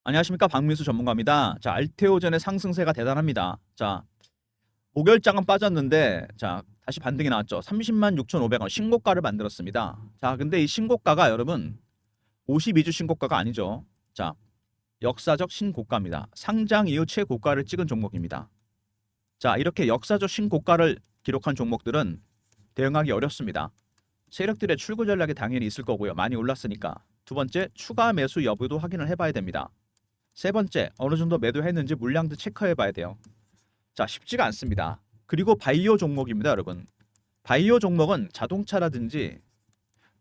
안녕하십니까, 박민수 전문가입니다. 자, 알테오젠의 상승세가 대단합니다. 자, 목요일장은 빠졌는데 자, 다시 반등이 나왔죠. 30만 6,500원 신고가를 만들었습니다. 자, 근데 이 신고가가 여러분 52주 신고가가 아니죠. 자, 역사적 신고가입니다. 상장 이후 최고가를 찍은 종목입니다. 자, 이렇게 역사적 신고가를 기록한 종목들은 대응하기 어렵습니다. 세력들의 출구 전략이 당연히 있을 거고요. 많이 올랐으니까. 두 번째, 추가 매수 여부도 확인을 해봐야 됩니다. 세 번째, 어느 정도 매도했는지 물량도 체크해 봐야 돼요. 자, 쉽지가 않습니다. 그리고 바이오 종목입니다, 여러분. 바이오 종목은 자동차라든지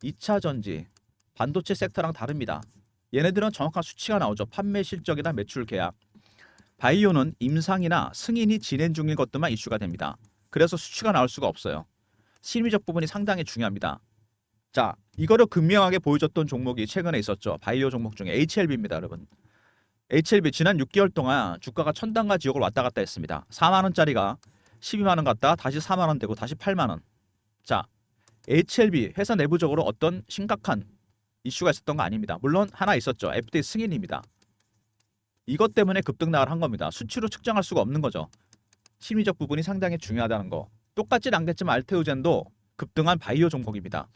2차 전지, 반도체 섹터랑 다릅니다. 얘네들은 정확한 수치가 나오죠. 판매 실적이나 매출 계약. 바이오는 임상이나 승인이 진행 중인 것들만 이슈가 됩니다. 그래서 수치가 나올 수가 없어요. 심리적 부분이 상당히 중요합니다. 자, 이거를 극명하게 보여줬던 종목이 최근에 있었죠. 바이오 종목 중에 HLB입니다, 여러분. HLB 지난 6개월 동안 주가가 천단과 지옥을 왔다 갔다 했습니다. 4만 원짜리가 12만 원 갔다가 다시 4만 원 되고 다시 8만 원. 자, HLB 회사 내부적으로 어떤 심각한 이슈가 있었던 거 아닙니다. 물론 하나 있었죠. FDA 승인입니다. 이것 때문에 급등락을 한 겁니다. 수치로 측정할 수가 없는 거죠. 심리적 부분이 상당히 중요하다는 거. 똑같진 않겠지만 알테오젠도 급등한 바이오 종목입니다.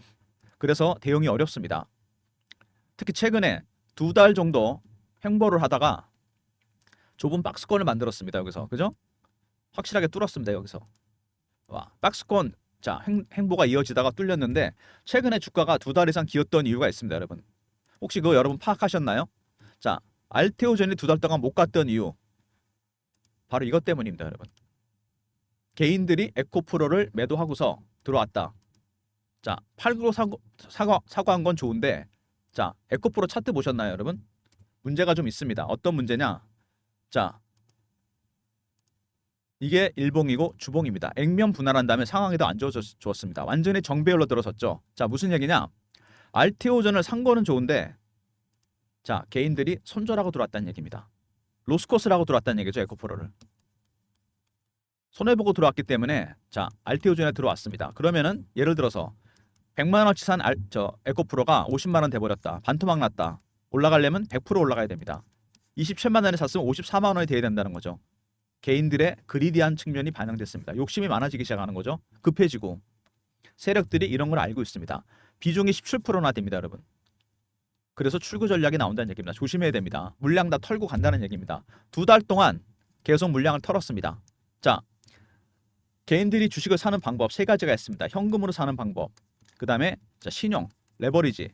그래서 대응이 어렵습니다. 특히 최근에 2달 정도 횡보를 하다가 좁은 박스권을 만들었습니다. 여기서 그죠? 확실하게 뚫었습니다. 여기서 와, 박스권. 자, 행보가 이어지다가 뚫렸는데 최근에 주가가 2달 이상 기었던 이유가 있습니다. 여러분 혹시 그거 여러분 파악하셨나요? 자, 알테오젠이 2달 동안 못 갔던 이유 바로 이것 때문입니다. 여러분 개인들이 에코프로를 매도하고서 들어왔다. 자, 8% 사고한 건 좋은데 자, 에코프로 차트 보셨나요? 여러분 문제가 좀 있습니다. 어떤 문제냐? 자, 이게 일봉이고 주봉입니다. 액면 분할한 다음에 상황이 더 안 좋았습니다. 완전히 정배열로 들어섰죠. 자, 무슨 얘기냐? 알테오전을 산 거는 좋은데 자, 개인들이 손절하고 들어왔다는 얘기입니다. 로스코스라고 들어왔다는 얘기죠. 에코프로를 손해보고 들어왔기 때문에 자, 알테오전에 들어왔습니다. 그러면은 예를 들어서 100만 원치 산 에코프로가 50만 원 돼버렸다. 반토막 났다. 올라가려면 100% 올라가야 됩니다. 27만 원에 샀으면 54만 원이 돼야 된다는 거죠. 개인들의 그리디한 측면이 반영됐습니다. 욕심이 많아지기 시작하는 거죠. 급해지고 세력들이 이런 걸 알고 있습니다. 비중이 17%나 됩니다, 여러분. 그래서 출구 전략이 나온다는 얘기입니다. 조심해야 됩니다. 물량 다 털고 간다는 얘기입니다. 2달 동안 계속 물량을 털었습니다. 자, 개인들이 주식을 사는 방법 세 가지가 있습니다. 현금으로 사는 방법, 그 다음에 신용, 레버리지,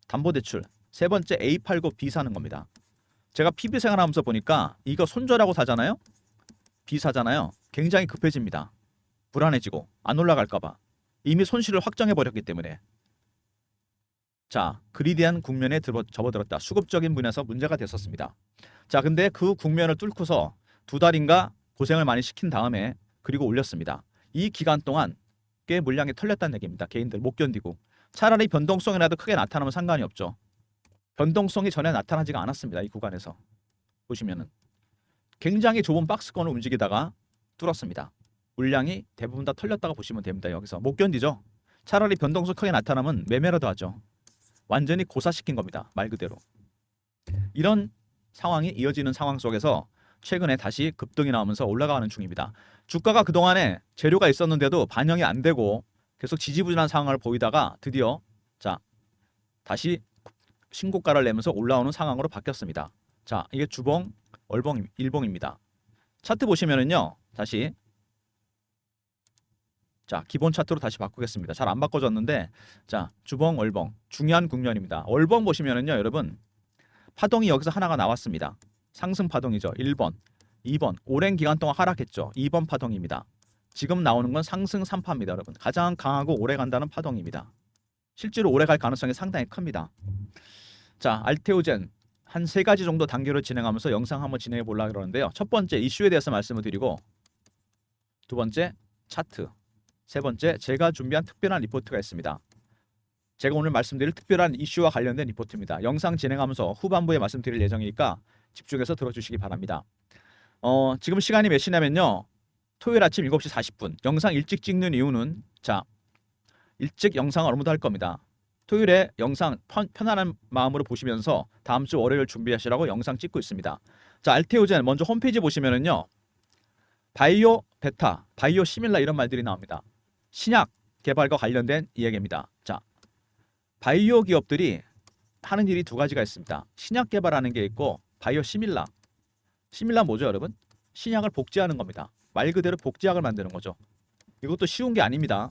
담보대출, 세 번째 A 팔고 B 사는 겁니다. 제가 PB 생활하면서 보니까 이거 손절하고 사잖아요. B 사잖아요. 굉장히 급해집니다. 불안해지고 안 올라갈까봐 이미 손실을 확정해버렸기 때문에 자, 그리디한 국면에 접어들었다. 수급적인 분야에서 문제가 됐었습니다. 자, 근데 그 국면을 뚫고서 2달인가 고생을 많이 시킨 다음에 그리고 올렸습니다. 이 기간 동안 꽤 물량이 털렸다는 얘기입니다. 개인들 못 견디고 차라리 변동성이라도 크게 나타나면 상관이 없죠. 변동성이 전혀 나타나지가 않았습니다. 이 구간에서 보시면은 굉장히 좁은 박스권을 움직이다가 뚫었습니다. 물량이 대부분 다 털렸다고 보시면 됩니다. 여기서 못 견디죠. 차라리 변동성 크게 나타나면 매매라도 하죠. 완전히 고사시킨 겁니다. 말 그대로. 이런 상황이 이어지는 상황 속에서 최근에 다시 급등이 나오면서 올라가는 중입니다. 주가가 그동안에 재료가 있었는데도 반영이 안 되고 계속 지지부진한 상황을 보이다가 드디어 자, 다시 신고가를 내면서 올라오는 상황으로 바뀌었습니다. 자, 이게 주봉, 월봉, 일봉입니다. 차트 보시면은요. 다시 자, 기본 차트로 다시 바꾸겠습니다. 잘 안 바꿔졌는데 자, 주봉, 월봉 중요한 국면입니다. 월봉 보시면은요, 여러분 파동이 여기서 하나가 나왔습니다. 상승 파동이죠. 1번, 2번 오랜 기간 동안 하락했죠. 2번 파동입니다. 지금 나오는 건 상승 3파입니다. 여러분 가장 강하고 오래 간다는 파동입니다. 실제로 오래 갈 가능성이 상당히 큽니다. 자, 알테오젠 한 3가지 정도 단계를 진행하면서 영상 한번 진행해 보려고 그러는데요. 첫 번째 이슈에 대해서 말씀을 드리고 두 번째 차트, 세 번째 제가 준비한 특별한 리포트가 있습니다. 제가 오늘 말씀드릴 특별한 이슈와 관련된 리포트입니다. 영상 진행하면서 후반부에 말씀드릴 예정이니까 집중해서 들어주시기 바랍니다. 지금 시간이 몇 시냐면요. 토요일 아침 7시 40분. 영상 일찍 찍는 이유는 자, 일찍 영상을 업로드 할 겁니다. 토요일에 영상 편안한 마음으로 보시면서 다음 주 월요일 준비하시라고 영상 찍고 있습니다. 자, 알테오젠 먼저 홈페이지 보시면은요. 바이오 베타, 바이오 시밀라 이런 말들이 나옵니다. 신약 개발과 관련된 이야기입니다. 자, 바이오 기업들이 하는 일이 두 가지가 있습니다. 신약 개발하는 게 있고 바이오 시밀라. 시밀라 뭐죠, 여러분? 신약을 복제하는 겁니다. 말 그대로 복제약을 만드는 거죠. 이것도 쉬운 게 아닙니다.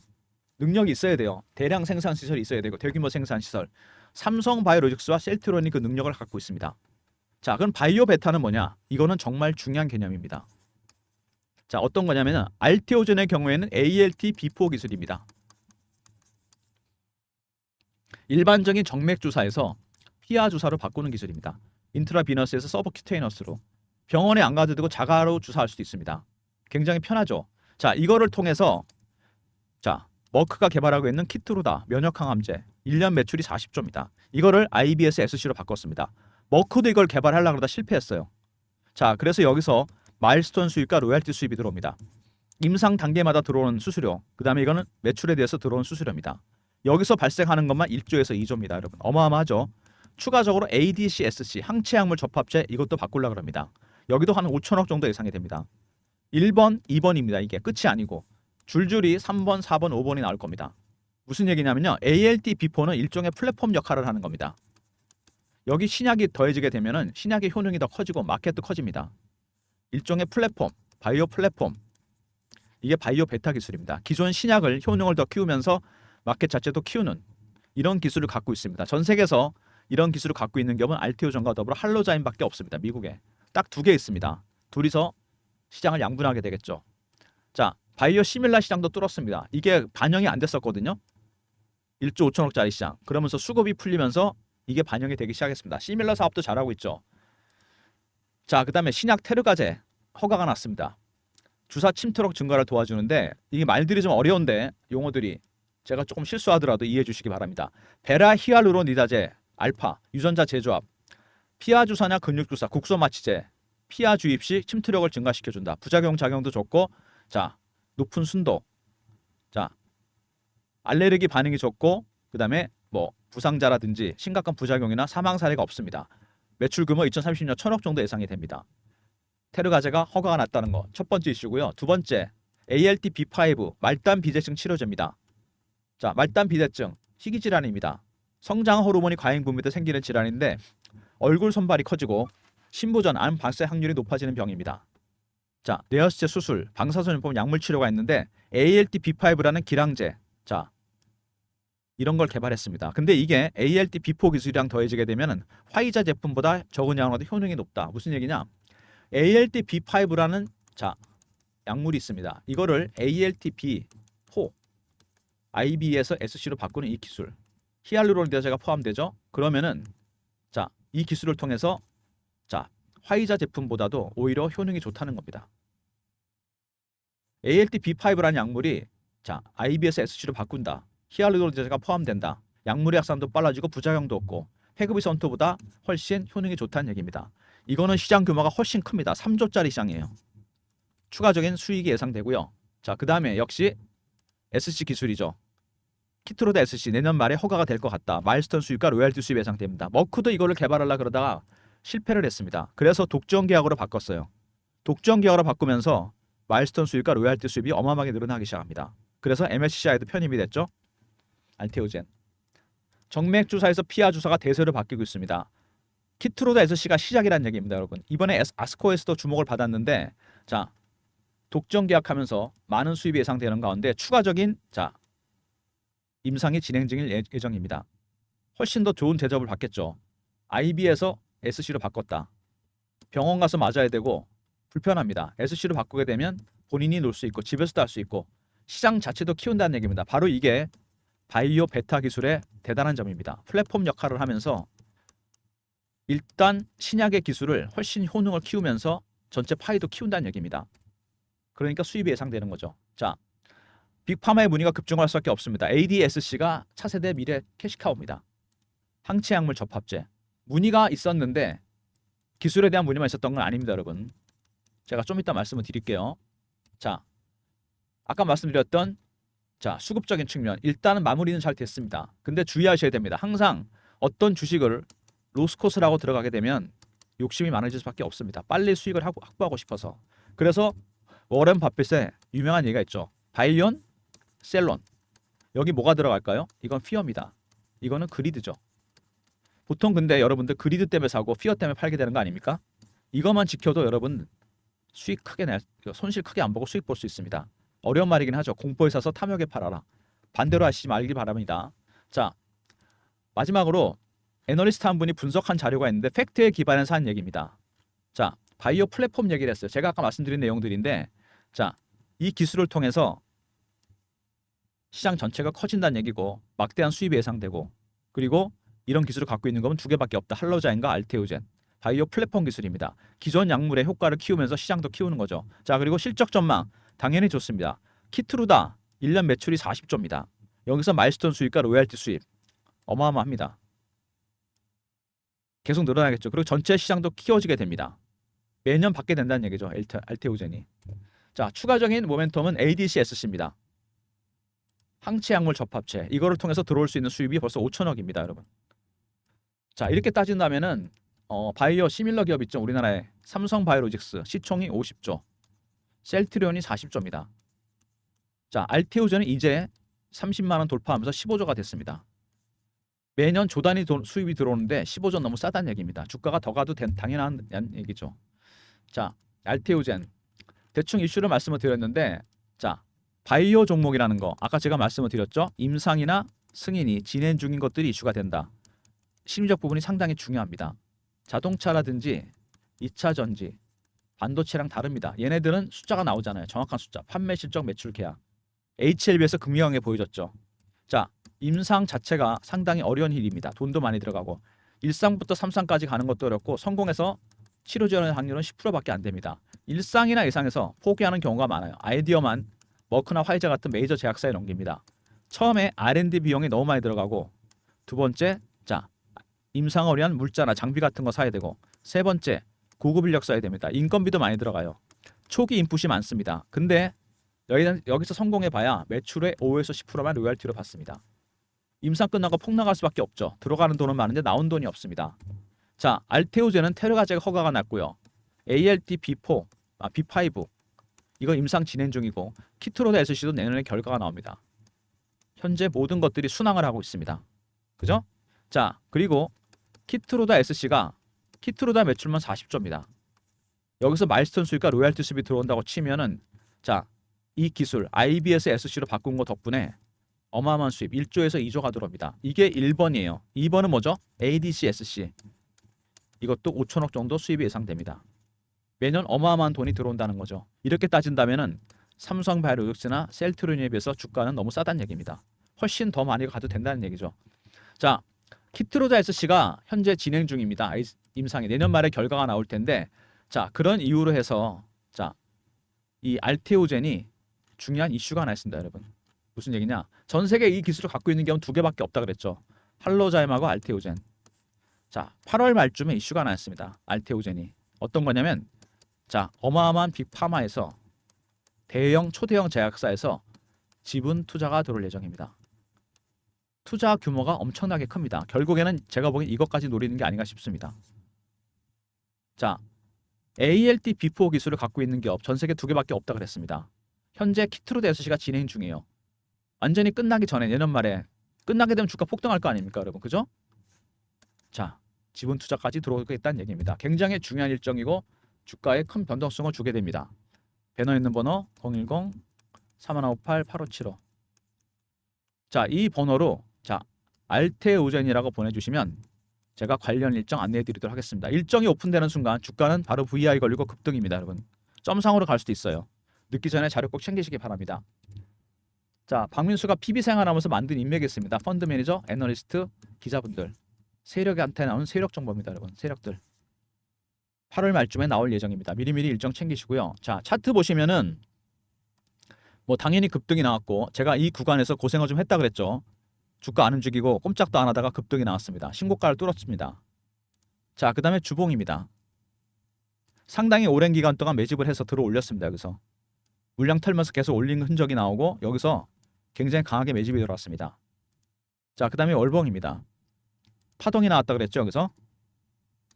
능력이 있어야 돼요. 대량 생산 시설이 있어야 되고 대규모 생산 시설. 삼성 바이오로직스와 셀트론이 그 능력을 갖고 있습니다. 자, 그럼 바이오 베타는 뭐냐? 이거는 정말 중요한 개념입니다. 자, 어떤 거냐면은 알테오젠의 경우에는 ALT B4 기술입니다. 일반적인 정맥 주사에서 피하 주사로 바꾸는 기술입니다. 인트라비너스에서 서브큐테이너스로. 병원에 안 가도 되고 자가로 주사할 수도 있습니다. 굉장히 편하죠. 자, 이거를 통해서 자, 머크가 개발하고 있는 키트루다 면역 항암제 1년 매출이 40조입니다. 이거를 IBS SC로 바꿨습니다. 머크도 이걸 개발하려고 그러다 실패했어요. 자, 그래서 여기서 마일스톤 수입과 로열티 수입이 들어옵니다. 임상 단계마다 들어오는 수수료, 그 다음에 이거는 매출에 대해서 들어오는 수수료입니다. 여기서 발생하는 것만 1조에서 2조입니다. 여러분 어마어마하죠. 추가적으로 ADC, SC, 항체약물 접합제 이것도 바꾸려고 합니다. 여기도 한 5천억 정도 예상이 됩니다. 1번, 2번입니다. 이게 끝이 아니고 줄줄이 3번, 4번, 5번이 나올 겁니다. 무슨 얘기냐면요. ALT B4는 일종의 플랫폼 역할을 하는 겁니다. 여기 신약이 더해지게 되면은 신약의 효능이 더 커지고 마켓도 커집니다. 일종의 플랫폼, 바이오 플랫폼. 이게 바이오 베타 기술입니다. 기존 신약을 효능을 더 키우면서 마켓 자체도 키우는 이런 기술을 갖고 있습니다. 전 세계에서 이런 기술을 갖고 있는 기업은 알테오전과 더불어 할로자인밖에 없습니다. 미국에. 딱 두 개 있습니다. 둘이서 시장을 양분하게 되겠죠. 자, 바이오 시밀라 시장도 뚫었습니다. 이게 반영이 안 됐었거든요. 1조 5천억짜리 시장. 그러면서 수급이 풀리면서 이게 반영이 되기 시작했습니다. 시밀라 사업도 잘하고 있죠. 자, 그 다음에 신약 테르가제 허가가 났습니다. 주사 침투력 증가를 도와주는데 이게 말들이 좀 어려운데 용어들이 제가 조금 실수하더라도 이해해 주시기 바랍니다. 베라 히알루로니다제 알파 유전자 재조합 피하 주사나 근육 주사 국소 마취제 피하 주입 시 침투력을 증가시켜준다. 부작용 작용도 좋고 자 높은 순도 자 알레르기 반응이 좋고 그 다음에 뭐 부상자라든지 심각한 부작용이나 사망 사례가 없습니다. 매출 규모 2030년 1,000억 정도 예상이 됩니다. 테르가제가 허가가 났다는 거 첫 번째 이슈고요. 두 번째 ALT B5 말단 비대증 치료제입니다. 자, 말단 비대증 희귀 질환입니다. 성장 호르몬이 과잉 분비돼 생기는 질환인데 얼굴 손발이 커지고 신부전 암 발생 확률이 높아지는 병입니다. 자, 뇌하수체 수술, 방사선염법 약물 치료가 있는데 ALT B5라는 기량제. 자, 이런 걸 개발했습니다. 근데 이게 ALT B4 기술이랑 더해지게 되면은 화이자 제품보다 적은 양으로도 효능이 높다. 무슨 얘기냐? ALT B5라는 자, 약물이 있습니다. 이거를 ALT B4 IB에서 SC로 바꾸는 이 기술. 히알루로니다제가 포함되죠. 그러면은 자, 이 기술을 통해서 자, 화이자 제품보다도 오히려 효능이 좋다는 겁니다. ALT B5라는 약물이 자, IB에서 SC로 바꾼다. 히알루로니다제가 포함된다. 약물의 확산도 빨라지고 부작용도 없고 해급이 선토보다 훨씬 효능이 좋다는 얘기입니다. 이거는 시장 규모가 훨씬 큽니다. 3조짜리 시장이에요. 추가적인 수익이 예상되고요. 자, 그 다음에 역시 SC 기술이죠. 키트로다 SC 내년 말에 허가가 될 것 같다. 마일스톤 수입과 로열티 수입 예상됩니다. 머크도 이거를 개발하려고 그러다가 실패를 했습니다. 그래서 독점 계약으로 바꿨어요. 독점 계약으로 바꾸면서 마일스톤 수입과 로열티 수입이 어마어마하게 늘어나기 시작합니다. 그래서 MSCI도 편입이 됐죠. 알테오젠. 정맥 주사에서 피하 주사가 대세로 바뀌고 있습니다. 키트로다 SC가 시작이라는 얘기입니다, 여러분. 이번에 아스코에서도 주목을 받았는데 자, 독점 계약하면서 많은 수입이 예상되는 가운데 추가적인 자, 임상이 진행 중일 예정입니다. 훨씬 더 좋은 대접을 받겠죠. IB에서 SC로 바꿨다. 병원 가서 맞아야 되고 불편합니다. SC로 바꾸게 되면 본인이 놀 수 있고 집에서도 할 수 있고 시장 자체도 키운다는 얘기입니다. 바로 이게 바이오 베타 기술의 대단한 점입니다. 플랫폼 역할을 하면서 일단 신약의 기술을 훨씬 효능을 키우면서 전체 파이도 키운다는 얘기입니다. 그러니까 수입이 예상되는 거죠. 자, 빅파마의 문의가 급증할 수밖에 없습니다. ADSC가 차세대 미래 캐시카우입니다. 항체약물 접합제. 문의가 있었는데 기술에 대한 문의만 있었던 건 아닙니다, 여러분. 제가 좀 이따 말씀을 드릴게요. 자, 아까 말씀드렸던 자, 수급적인 측면 일단은 마무리는 잘 됐습니다. 근데 주의하셔야 됩니다. 항상 어떤 주식을 로스코스라고 들어가게 되면 욕심이 많아질 수밖에 없습니다. 빨리 수익을 확보하고 싶어서. 그래서 워렌 버핏의 유명한 얘기가 있죠. 바이온, 셀론. 여기 뭐가 들어갈까요? 이건 피어입니다. 이거는 그리드죠. 보통 근데 여러분들 그리드 때문에 사고 피어 때문에 팔게 되는 거 아닙니까? 이것만 지켜도 여러분 수익 크게 손실 크게 안 보고 수익 볼 수 있습니다. 어려운 말이긴 하죠. 공포에 사서 탐욕에 팔아라. 반대로 하시지 말길 바랍니다. 자, 마지막으로 애널리스트 한 분이 분석한 자료가 있는데 팩트에 기반해서 한 얘기입니다. 자, 바이오 플랫폼 얘기를 했어요. 제가 아까 말씀드린 내용들인데, 자, 이 기술을 통해서 시장 전체가 커진다는 얘기고 막대한 수입이 예상되고, 그리고 이런 기술을 갖고 있는 건 두 개밖에 없다. 할로자인과 알테오젠. 바이오 플랫폼 기술입니다. 기존 약물의 효과를 키우면서 시장도 키우는 거죠. 자, 그리고 실적 전망 당연히 좋습니다. 키트루다 1년 매출이 40조입니다. 여기서 마일스톤 수익과 로얄티 수입 어마어마합니다. 계속 늘어나겠죠. 그리고 전체 시장도 키워지게 됩니다. 매년 받게 된다는 얘기죠. 알테오젠이. 자, 추가적인 모멘텀은 ADCSC입니다. 항체 약물 접합체. 이거를 통해서 들어올 수 있는 수입이 벌써 5천억입니다, 여러분. 자, 이렇게 따진다면은 바이오 시밀러 기업 있죠. 우리나라에 삼성바이오로직스 시총이 50조, 셀트리온이 40조입니다. 자, 알테오젠은 이제 30만 원 돌파하면서 15조가 됐습니다. 매년 조 단위 수입이 들어오는데 15조 너무 싸다는 얘기입니다. 주가가 더 가도 당연한 얘기죠. 자, 알테오젠 대충 이슈를 말씀을 드렸는데, 자, 바이오 종목이라는 거 아까 제가 말씀을 드렸죠. 임상이나 승인이 진행 중인 것들이 이슈가 된다. 심리적 부분이 상당히 중요합니다. 자동차라든지 2차 전지, 반도체랑 다릅니다. 얘네들은 숫자가 나오잖아요. 정확한 숫자, 판매 실적, 매출 계약. HLB에서 극명하게 보여줬죠. 자, 임상 자체가 상당히 어려운 일입니다. 돈도 많이 들어가고 1상부터 3상까지 가는 것도 어렵고 성공해서 치료 지원의 확률은 10%밖에 안 됩니다. 1상이나 이상에서 포기하는 경우가 많아요. 아이디어만 머크나 화이자 같은 메이저 제약사에 넘깁니다. 처음에 R&D 비용이 너무 많이 들어가고, 두 번째, 자, 임상을 위한 물자나 장비 같은 거 사야 되고, 세 번째, 고급 인력 써야 됩니다. 인건비도 많이 들어가요. 초기 인풋이 많습니다. 근데 여기서 성공해봐야 매출의 5에서 10%만 로열티로 받습니다. 임상 끝나고 폭락할 수밖에 없죠. 들어가는 돈은 많은데 나온 돈이 없습니다. 자, 알테오젠은 테르가제가 허가가 났고요. ALT B4, B5 이거 임상 진행 중이고, 키트로다 SC도 내년에 결과가 나옵니다. 현재 모든 것들이 순항을 하고 있습니다. 그죠? 자, 그리고 키트로다 SC가 키트로다 매출만 40조입니다. 여기서 마일스톤 수익과 로얄티 수입이 들어온다고 치면은, 자, 이 기술 IBS SC로 바꾼 거 덕분에 어마어마한 수입 1조에서 2조가 들어옵니다. 이게 1번이에요. 2번은 뭐죠? ADC SC. 이것도 5천억 정도 수입이 예상됩니다. 매년 어마어마한 돈이 들어온다는 거죠. 이렇게 따진다면은 삼성바이오로직스나 셀트리온에 비해서 주가는 너무 싸다는 얘기입니다. 훨씬 더 많이 가도 된다는 얘기죠. 자, 키트로다 SC가 현재 진행 중입니다. 임상이 내년 말에 결과가 나올 텐데, 자, 그런 이유로 해서, 자, 이 알테오젠이 중요한 이슈가 하나 있습니다, 여러분. 무슨 얘기냐? 전 세계 이 기술을 갖고 있는 경우는 두 개밖에 없다 그랬죠. 할로자임하고 알테오젠. 자, 8월 말쯤에 이슈가 나왔습니다. 알테오젠이 어떤 거냐면, 자, 어마어마한 빅파마에서 대형 초대형 제약사에서 지분 투자가 들어올 예정입니다. 투자 규모가 엄청나게 큽니다. 결국에는 제가 보기엔 이것까지 노리는 게 아닌가 싶습니다. 자, ALT B4 기술을 갖고 있는 기업 전 세계 두 개밖에 없다 그랬습니다. 현재 키트로드 SC가 진행 중이에요. 완전히 끝나기 전에 내년 말에 끝나게 되면 주가 폭등할 거 아닙니까, 여러분? 그죠? 자, 지분 투자까지 들어오겠다는 얘기입니다. 굉장히 중요한 일정이고 주가에 큰 변동성을 주게 됩니다. 배너 있는 번호 010-3158-8575. 자, 이 번호로, 자, 알테오젠이라고 보내주시면 제가 관련 일정 안내해 드리도록 하겠습니다. 일정이 오픈되는 순간 주가는 바로 VI 걸리고 급등입니다, 여러분. 점상으로 갈 수도 있어요. 늦기 전에 자료 꼭 챙기시기 바랍니다. 자, 박민수가 PB 생활하면서 만든 인맥이 있습니다. 펀드 매니저, 애널리스트, 기자분들. 세력한테 나오는 세력 정보입니다, 여러분. 세력들. 8월 말쯤에 나올 예정입니다. 미리미리 일정 챙기시고요. 자, 차트 보시면은 뭐 당연히 급등이 나왔고, 제가 이 구간에서 고생을 좀 했다 그랬죠. 주가 안 움직이고 꼼짝도 안 하다가 급등이 나왔습니다. 신고가를 뚫었습니다. 자, 그 다음에 주봉입니다. 상당히 오랜 기간 동안 매집을 해서 들어 올렸습니다. 여기서 물량 털면서 계속 올린 흔적이 나오고, 여기서 굉장히 강하게 매집이 들어왔습니다. 자, 그 다음에 월봉입니다. 파동이 나왔다 그랬죠. 여기서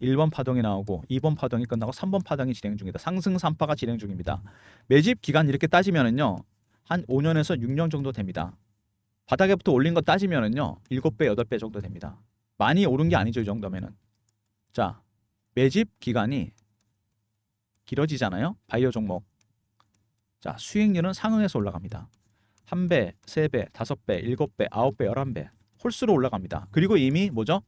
1번 파동이 나오고 2번 파동이 끝나고 3번 파동이 진행 중이다. 상승 3파가 진행 중입니다. 매집 기간 이렇게 따지면은요, 한 5년에서 6년 정도 됩니다. 바닥에부터 올린 거 따지면은요, 7배, 8배 정도 됩니다. 많이 오른 게 아니죠, 이 정도면은. 자, 매집 기간이 길어지잖아요. 바이오 종목. 자, 수익률은 상응해서 올라갑니다. 1배, 3배, 5배, 7배, 9배, 11배 홀수로 올라갑니다. 그리고 이미 뭐죠?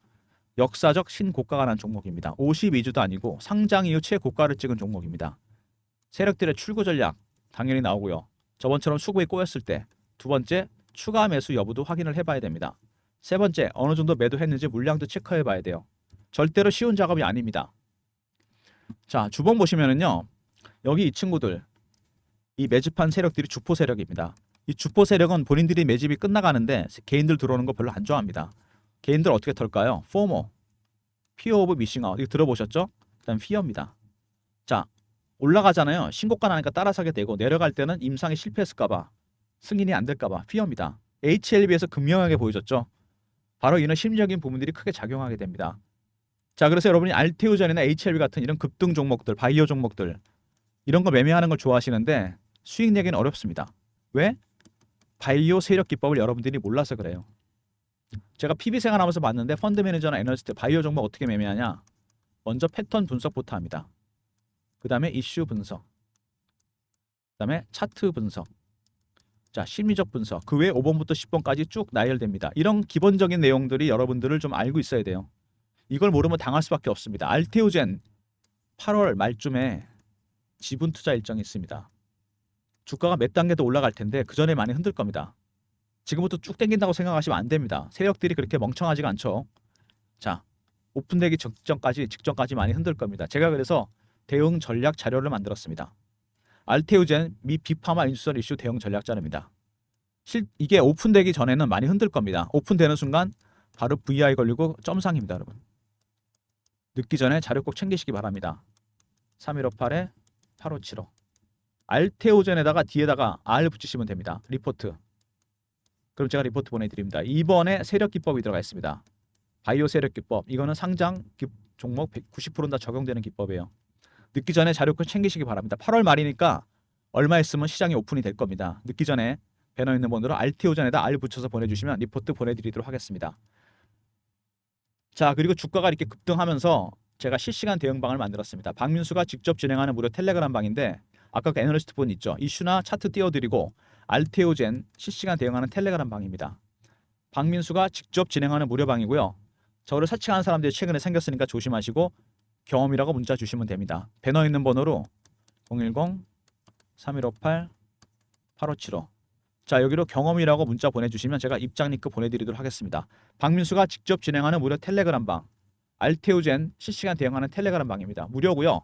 역사적 신고가가 난 종목입니다. 52주도 아니고 상장 이후 최고가를 찍은 종목입니다. 세력들의 출구 전략 당연히 나오고요. 저번처럼 수급이 꼬였을 때, 두 번째 추가 매수 여부도 확인을 해봐야 됩니다. 세 번째 어느 정도 매도했는지 물량도 체크해봐야 돼요. 절대로 쉬운 작업이 아닙니다. 자, 주봉 보시면은요, 여기 이 친구들, 이 매집한 세력들이 주포 세력입니다. 이 주포 세력은 본인들이 매집이 끝나가는데 개인들 들어오는 거 별로 안 좋아합니다. 개인들 어떻게 털까요? 포모, Fear of Missing Out, 이거 들어보셨죠? 그다음 Fear입니다. 자, 올라가잖아요. 신고가 나니까 따라사게 되고, 내려갈 때는 임상이 실패했을까봐, 승인이 안 될까봐 Fear입니다. HLB에서 극명하게 보여줬죠. 바로 이런 심리적인 부분들이 크게 작용하게 됩니다. 자, 그래서 여러분이 알테오전이나 HLB 같은 이런 급등 종목들, 바이오 종목들, 이런 거 매매하는 걸 좋아하시는데 수익 내기는 어렵습니다. 왜? 바이오 세력 기법을 여러분들이 몰라서 그래요. 제가 PB 생활하면서 봤는데, 펀드 매니저나 애널리스트 바이오 종목 어떻게 매매하냐? 먼저 패턴 분석부터 합니다. 그 다음에 이슈 분석, 그 다음에 차트 분석, 자, 심리적 분석, 그 외에 5번부터 10번까지 쭉 나열됩니다. 이런 기본적인 내용들이 여러분들을 좀 알고 있어야 돼요. 이걸 모르면 당할 수밖에 없습니다. 알테오젠 8월 말쯤에 지분 투자 일정이 있습니다. 주가가 몇 단계 더 올라갈 텐데 그 전에 많이 흔들 겁니다. 지금부터 쭉 당긴다고 생각하시면 안 됩니다. 세력들이 그렇게 멍청하지가 않죠. 자, 오픈되기 직전까지 많이 흔들 겁니다. 제가 그래서 대응 전략 자료를 만들었습니다. 알테오젠 미 비파마 인수설 이슈 대응 전략 자료입니다. 이게 오픈되기 전에는 많이 흔들 겁니다. 오픈되는 순간 바로 VI 걸리고 점상입니다, 여러분. 늦기 전에 자료 꼭 챙기시기 바랍니다. 3158에 8575. 알테오젠에다가 뒤에다가 R 붙이시면 됩니다. 리포트. 그럼 제가 리포트 보내드립니다. 이번에 세력 기법이 들어가 있습니다. 바이오 세력 기법. 이거는 상장 종목 90%는 다 적용되는 기법이에요. 늦기 전에 자료 꼭 챙기시기 바랍니다. 8월 말이니까 얼마 있으면 시장이 오픈이 될 겁니다. 늦기 전에 배너 있는 번호로 알테오전에다 R 붙여서 보내주시면 리포트 보내드리도록 하겠습니다. 자, 그리고 주가가 이렇게 급등하면서 제가 실시간 대응방을 만들었습니다. 박민수가 직접 진행하는 무료 텔레그램 방인데, 아까 그 애널리스트 분 있죠? 이슈나 차트 띄워드리고 알테오젠 실시간 대응하는 텔레그램 방입니다. 박민수가 직접 진행하는 무료 방이고요. 저를 사칭하는 사람들이 최근에 생겼으니까 조심하시고 경험이라고 문자 주시면 됩니다. 배너 있는 번호로 010-3158-8575. 자, 여기로 경험이라고 문자 보내주시면 제가 입장 링크 보내드리도록 하겠습니다. 박민수가 직접 진행하는 무료 텔레그램 방, 알테오젠 실시간 대응하는 텔레그램 방입니다. 무료고요.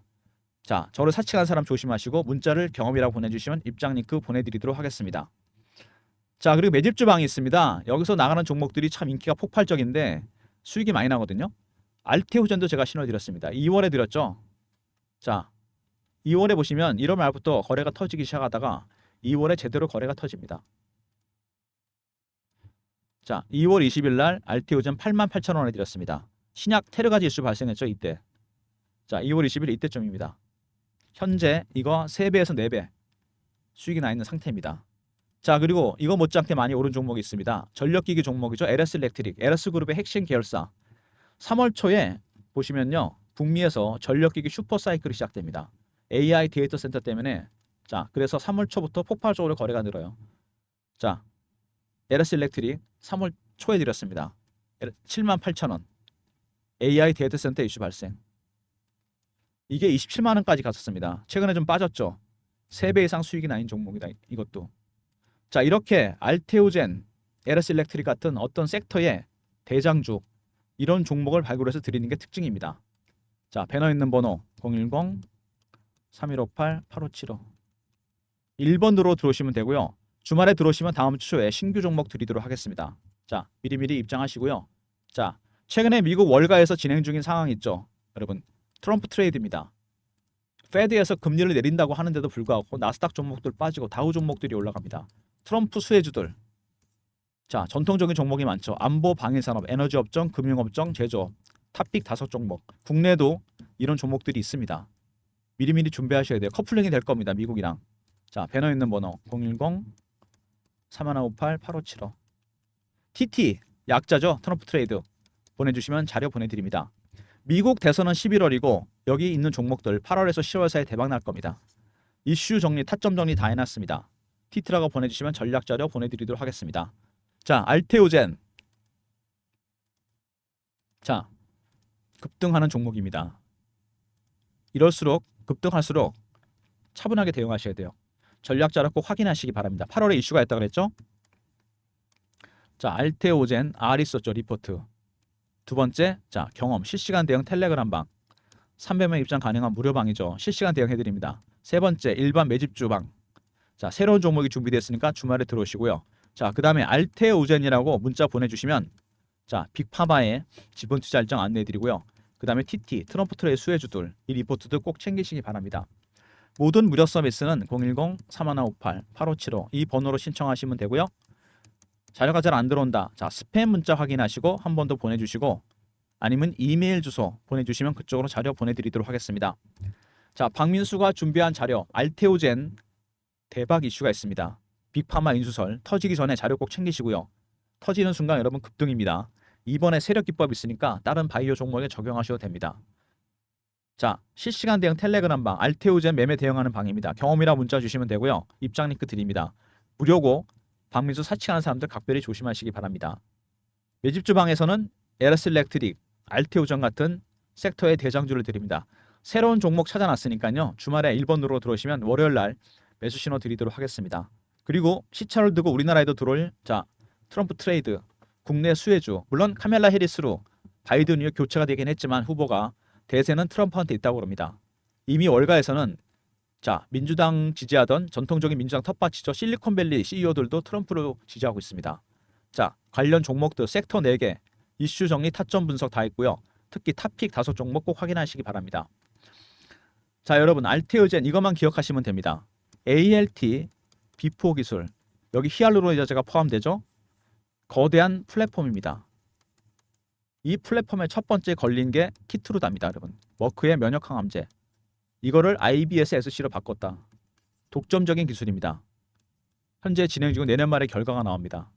자, 저를 사칭한 사람 조심하시고 문자를 경험이라고 보내주시면 입장 링크 보내드리도록 하겠습니다. 자, 그리고 매집주 방이 있습니다. 여기서 나가는 종목들이 참 인기가 폭발적인데 수익이 많이 나거든요. 알테오젠도 제가 신어드렸습니다. 2월에 드렸죠. 자, 2월에 보시면 1월 말부터 거래가 터지기 시작하다가 2월에 제대로 거래가 터집니다. 자, 2월 20일 날 알테오젠 88,000원에 드렸습니다. 신약 테르가지 이슈 발생했죠, 이때. 자, 2월 20일 이때쯤입니다. 현재 이거 3배에서 4배 수익이 나 있는 상태입니다. 자, 그리고 이거 못지않게 많이 오른 종목이 있습니다. 전력기기 종목이죠. LS 일렉트릭, LS그룹의 핵심 계열사. 3월 초에 보시면요, 북미에서 전력기기 슈퍼사이클이 시작됩니다. AI 데이터 센터 때문에. 자, 그래서 3월 초부터 폭발적으로 거래가 늘어요. 자, LS 일렉트릭 3월 초에 드렸습니다. 78,000원. AI 데이터 센터 이슈 발생. 이게 27만 원까지 갔었습니다. 최근에 좀 빠졌죠. 3배 이상 수익이 나인 종목이다, 이것도. 자, 이렇게 알테오젠, LS 일렉트릭 같은 어떤 섹터의 대장주, 이런 종목을 발굴해서 드리는 게 특징입니다. 자, 배너 있는 번호 010-3158-8575. 1번으로 들어오시면 되고요. 주말에 들어오시면 다음 주 초에 신규 종목 드리도록 하겠습니다. 자, 미리미리 입장하시고요. 자, 최근에 미국 월가에서 진행 중인 상황이 있죠. 여러분, 트럼프 트레이드입니다. 페드에서 금리를 내린다고 하는데도 불구하고 나스닥 종목들 빠지고 다우 종목들이 올라갑니다. 트럼프 수혜주들, 자, 전통적인 종목이 많죠. 안보, 방위산업, 에너지업종, 금융업종, 제조업. 탑픽 5종목. 국내도 이런 종목들이 있습니다. 미리미리 준비하셔야 돼요. 커플링이 될 겁니다. 미국이랑. 자, 배너 있는 번호 010-3158-8575. TT 약자죠. 트럼프 트레이드 보내주시면 자료 보내드립니다. 미국 대선은 11월이고 여기 있는 종목들 8월에서 10월 사이에 대박 날 겁니다. 이슈 정리, 타점 정리 다 해놨습니다. TT라고 보내주시면 전략 자료 보내드리도록 하겠습니다. 자, 알테오젠. 자, 급등하는 종목입니다. 이럴수록 급등할수록 차분하게 대응하셔야 돼요. 전략 자료 꼭 확인하시기 바랍니다. 8월에 이슈가 있다고 그랬죠? 자, 알테오젠 R 있었죠. 리포트. 두 번째, 자, 경험 실시간 대응 텔레그램방. 300명 입장 가능한 무료방이죠. 실시간 대응해드립니다. 세 번째, 일반 매집주방. 자, 새로운 종목이 준비됐으니까 주말에 들어오시고요. 자, 그 다음에 알테오젠이라고 문자 보내주시면 자, 빅파마의 지분 투자 일정 안내해드리고요. 그 다음에 TT, 트럼프 트레이 수혜주들 이 리포트도 꼭 챙기시기 바랍니다. 모든 무료 서비스는 010-3158-8575 이 번호로 신청하시면 되고요. 자료가 잘 안 들어온다. 자, 스팸 문자 확인하시고 한 번 더 보내주시고 아니면 이메일 주소 보내주시면 그쪽으로 자료 보내드리도록 하겠습니다. 자, 박민수가 준비한 자료 알테오젠 대박 이슈가 있습니다. 빅파마 인수설 터지기 전에 자료 꼭 챙기시고요. 터지는 순간 여러분 급등입니다. 이번에 세력 기법 있으니까 다른 바이오 종목에 적용하셔도 됩니다. 자, 실시간 대응 텔레그램방 알테오젠 매매 대응하는 방입니다. 경험이라 문자 주시면 되고요. 입장 링크 드립니다. 무료고 박민수 사칭하는 사람들 각별히 조심하시기 바랍니다. 매집주방에서는 에러슬렉트릭, 알테오젠 같은 섹터의 대장주를 드립니다. 새로운 종목 찾아놨으니까요. 주말에 1번으로 들어오시면 월요일날 매수 신호 드리도록 하겠습니다. 그리고 시차를 두고 우리나라에도 들어올 자, 트럼프 트레이드, 국내 수혜주, 물론 카멜라 해리스로 바이든 이후 교체가 되긴 했지만 후보가 대세는 트럼프한테 있다고 합니다. 이미 월가에서는 자, 민주당 지지하던 전통적인 민주당 텃밭이죠. 실리콘밸리 CEO들도 트럼프를 지지하고 있습니다. 자, 관련 종목들 섹터 4개, 이슈 정리, 타점 분석 다 있고요. 특히 탑픽 5종목 꼭 확인하시기 바랍니다. 자, 여러분 알테오젠 이것만 기억하시면 됩니다. ALT, 비포 기술, 여기 히알루로니자제가 포함되죠. 거대한 플랫폼입니다. 이 플랫폼의 첫 번째 걸린 게 키트루다입니다. 여러분 머크의 면역항암제 이거를 IBS SC로 바꿨다. 독점적인 기술입니다. 현재 진행 중인 내년 말에 결과가 나옵니다.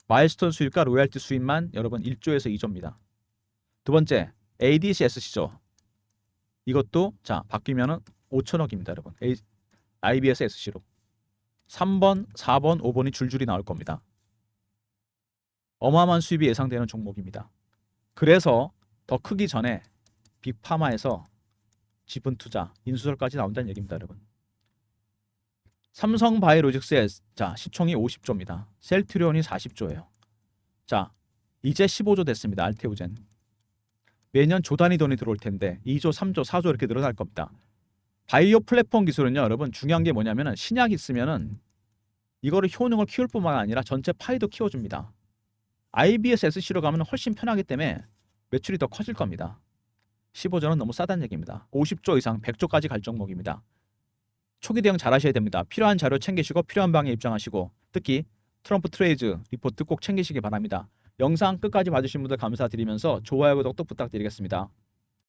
마일스톤 수익과 로얄티 수익만 여러분 1조에서 2조입니다. 두 번째 ADC SC죠. 이것도 자 바뀌면은 5천억입니다. 여러분 IBS SC로 3번, 4번, 5번이 줄줄이 나올 겁니다. 어마어마한 수입이 예상되는 종목입니다. 그래서 더 크기 전에 빅파마에서 지분 투자, 인수설까지 나온다는 얘기입니다, 여러분. 삼성바이오로직스의 자, 시총이 50조입니다. 셀트리온이 40조예요. 자, 이제 15조 됐습니다. 알테오젠. 매년 조 단위 돈이 들어올 텐데 2조, 3조, 4조 이렇게 늘어날 겁니다. 바이오 플랫폼 기술은요, 여러분 중요한 게 뭐냐면은 신약이 있으면은 이거를 효능을 키울 뿐만 아니라 전체 파이도 키워줍니다. IBS SC로 가면 훨씬 편하기 때문에 매출이 더 커질 겁니다. 15조는 너무 싸다는 얘기입니다. 50조 이상 100조까지 갈 종목입니다. 초기 대응 잘 하셔야 됩니다. 필요한 자료 챙기시고 필요한 방에 입장하시고 특히 트럼프 트레이드 리포트 꼭 챙기시기 바랍니다. 영상 끝까지 봐주신 분들 감사드리면서 좋아요, 구독도 부탁드리겠습니다.